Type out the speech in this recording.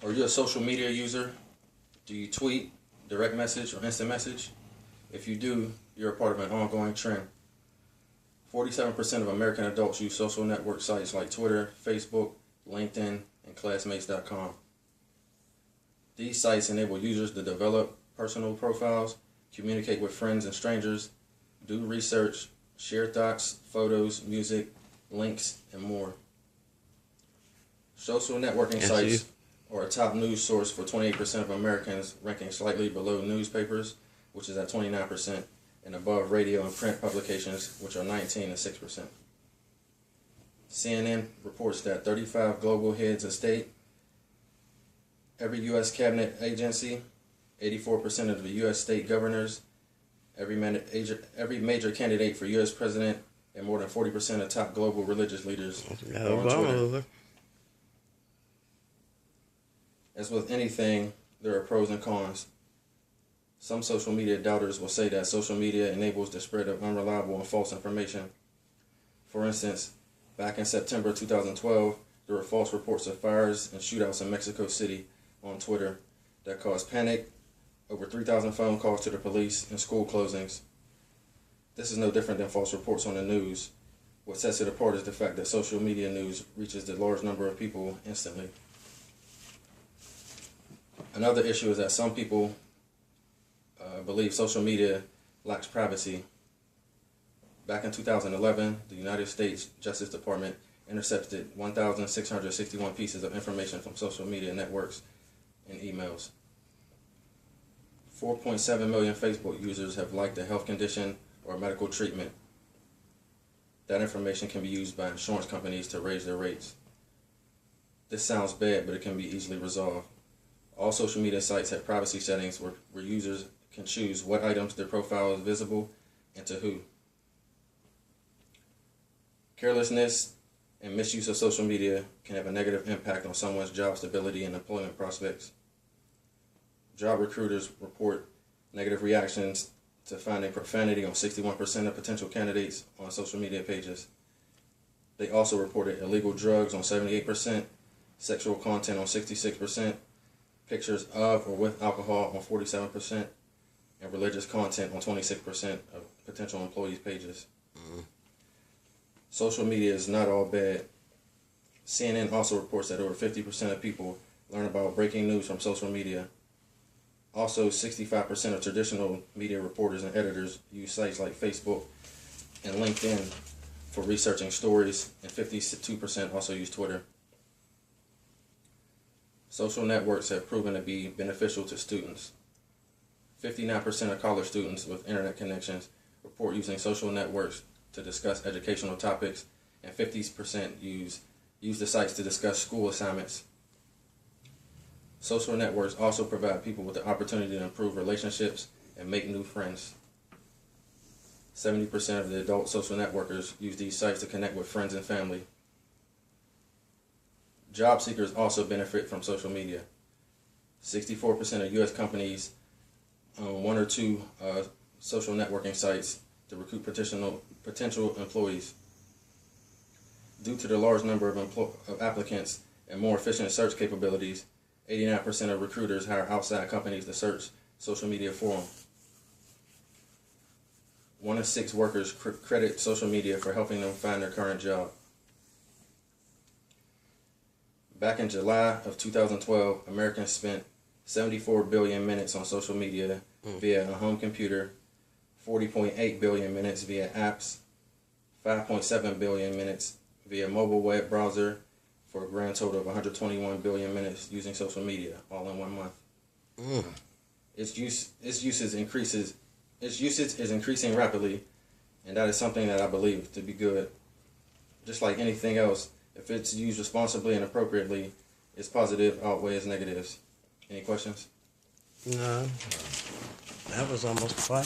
Are you a social media user? Do you tweet, direct message, or instant message? If you do, you're a part of an ongoing trend. 47% of American adults use social network sites like Twitter, Facebook, LinkedIn, and Classmates.com. These sites enable users to develop personal profiles, communicate with friends and strangers, do research, share thoughts, photos, music, links, and more. Social networking sites are a top news source for 28% of Americans, ranking slightly below newspapers, which is at 29%, and above radio and print publications, which are 19 and 6%. CNN reports that 35 global heads of state, every U.S. cabinet agency, 84% of the U.S. state governors, every major candidate for U.S. president, and more than 40% of top global religious leaders are on Twitter. As with anything, there are pros and cons. Some social media doubters will say that social media enables the spread of unreliable and false information. For instance, back in September 2012, there were false reports of fires and shootouts in Mexico City on Twitter that caused panic, over 3,000 phone calls to the police, and school closings. This is no different than false reports on the news. What sets it apart is the fact that social media news reaches the large number of people instantly. Another issue is that some people believe social media lacks privacy. Back in 2011, the United States Justice Department intercepted 1,661 pieces of information from social media networks and emails. 4.7 million Facebook users have liked a health condition or medical treatment. That information can be used by insurance companies to raise their rates. This sounds bad, but it can be easily resolved. All social media sites have privacy settings where users can choose what items their profile is visible and to who. Carelessness and misuse of social media can have a negative impact on someone's job stability and employment prospects. Job recruiters report negative reactions to finding profanity on 61% of potential candidates on social media pages. They also reported illegal drugs on 78%, sexual content on 66%, pictures of or with alcohol on 47%, and religious content on 26% of potential employees' pages. Social media is not all bad. CNN also reports that over 50% of people learn about breaking news from social media. Also, 65% of traditional media reporters and editors use sites like Facebook and LinkedIn for researching stories, and 52% also use Twitter. Social networks have proven to be beneficial to students. 59% of college students with internet connections report using social networks to discuss educational topics, and 50% use the sites to discuss school assignments. Social networks also provide people with the opportunity to improve relationships and make new friends. 70% of the adult social networkers use these sites to connect with friends and family. Job seekers also benefit from social media. 64% of U.S. companies own one or two social networking sites to recruit potential employees. Due to the large number of applicants and more efficient search capabilities, 89% of recruiters hire outside companies to search social media for them. 1 in 6 workers credit social media for helping them find their current job. Back in July of 2012, Americans spent 74 billion minutes on social media via a home computer, 40.8 billion minutes via apps, 5.7 billion minutes via mobile web browser, for a grand total of 121 billion minutes using social media, all in 1 month. Its usage is increasing rapidly, and that is something that I believe to be good. Just like anything else, if it's used responsibly and appropriately, its positive outweighs negatives. Any questions? No. That was almost fun.